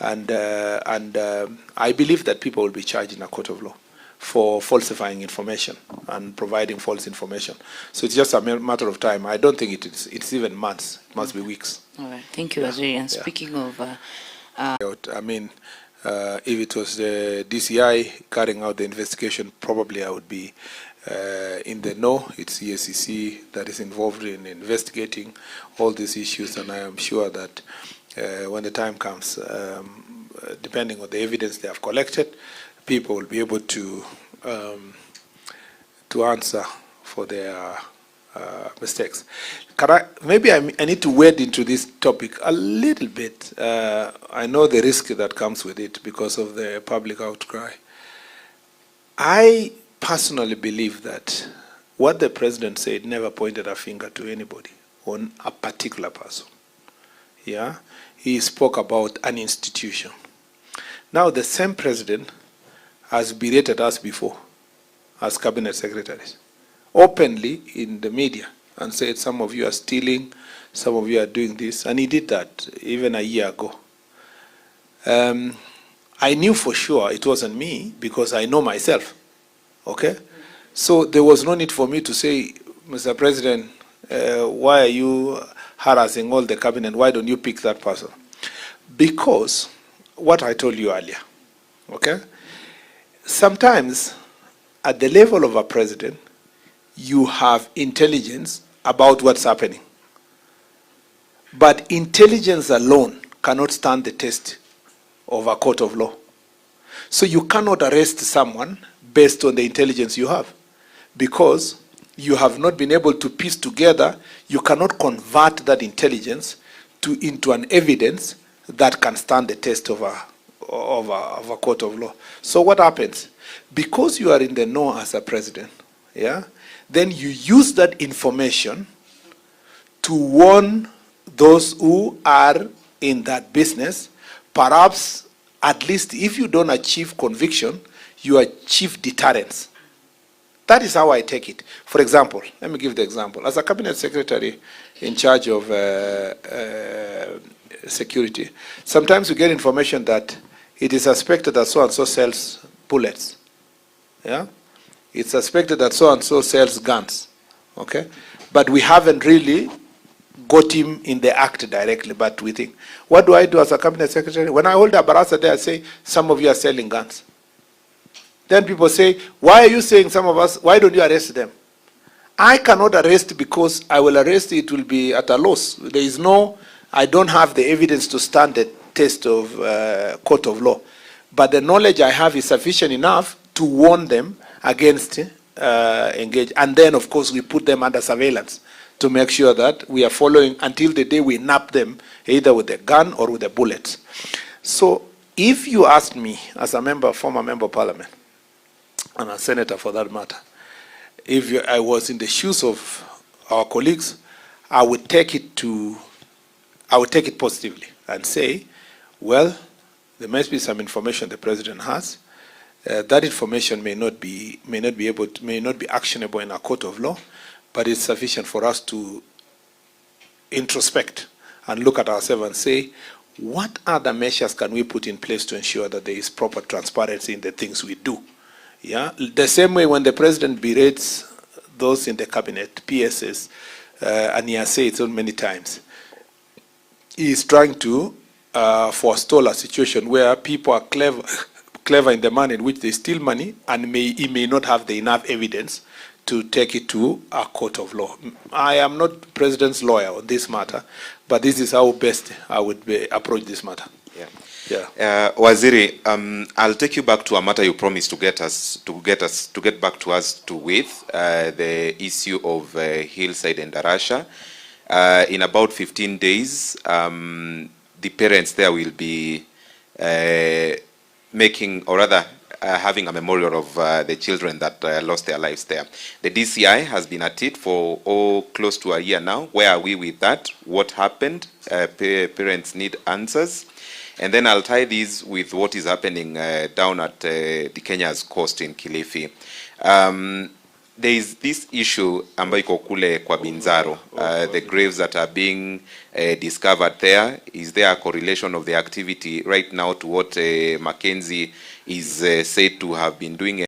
And I believe that people will be charged in a court of law for falsifying information and providing false information. So it's just a matter of time. I don't think it's even months. It must be weeks. All right. Thank you, Waziri. And speaking of... I mean, if it was the DCI carrying out the investigation, probably I would be in the know. It's EACC that is involved in investigating all these issues, and I am sure that when the time comes, depending on the evidence they have collected, people will be able to answer for their mistakes. Maybe I need to wade into this topic a little bit. I know the risk that comes with it because of the public outcry. I personally believe that what the president said never pointed a finger to anybody on a particular person. Yeah, he spoke about an institution. Now the same president has berated us before as cabinet secretaries, openly in the media, and said some of you are stealing, some of you are doing this, and he did that even a year ago. I knew for sure it wasn't me because I know myself, okay? So there was no need for me to say, Mr. President, why are you harassing all the cabinet? Why don't you pick that person? Because what I told you earlier, okay? Sometimes at the level of a president, you have intelligence about what's happening. But intelligence alone cannot stand the test of a court of law. So you cannot arrest someone based on the intelligence you have, because you have not been able to piece together, you cannot convert that intelligence into an evidence that can stand the test of a court of law. So what happens? Because you are in the know as a president, yeah, then you use that information to warn those who are in that business. Perhaps, at least if you don't achieve conviction, you achieve deterrence. That is how I take it. For example, let me give the example. As a cabinet secretary in charge of security, sometimes you get information that it is suspected that so-and-so sells bullets. Yeah? It's suspected that so-and-so sells guns. Okay? But we haven't really got him in the act directly, but we think. What do I do as a cabinet secretary? When I hold a barasa there, I say, some of you are selling guns. Then people say, why are you saying some of us, why don't you arrest them? I cannot arrest because I will arrest, it will be at a loss. There is no, I don't have the evidence to stand the test of court of law. But the knowledge I have is sufficient enough to warn them against engage. And then, of course, we put them under surveillance to make sure that we are following until the day we nab them, either with a gun or with a bullet. So if you ask me, as a member, former member of parliament, and a senator for that matter, if I was in the shoes of our colleagues, I would take it positively and say, well, there must be some information the president has. That information may not be actionable in a court of law, but it's sufficient for us to introspect and look at ourselves and say, what other measures can we put in place to ensure that there is proper transparency in the things we do? Yeah, the same way when the president berates those in the cabinet, PSS, and he has said it so many times, he is trying to forestall a situation where people are clever in the manner in which they steal money, and he may not have the enough evidence to take it to a court of law. I am not president's lawyer on this matter, but this is how best I would approach this matter. Yeah. Yeah. Waziri, I'll take you back to a matter you promised to get back to us with the issue of Hillside and Darasha. In about 15 days, the parents there will be making, or rather having a memorial of the children that lost their lives there. The DCI has been at it for close to a year now. Where are we with that? What happened? Parents need answers. And then I'll tie these with what is happening down at the Kenya's coast in Kilifi. there is this issue ambayo iko kule kwa Binzaro, the graves that are being discovered there. Is there a correlation of the activity right now to what Mackenzie is said to have been doing?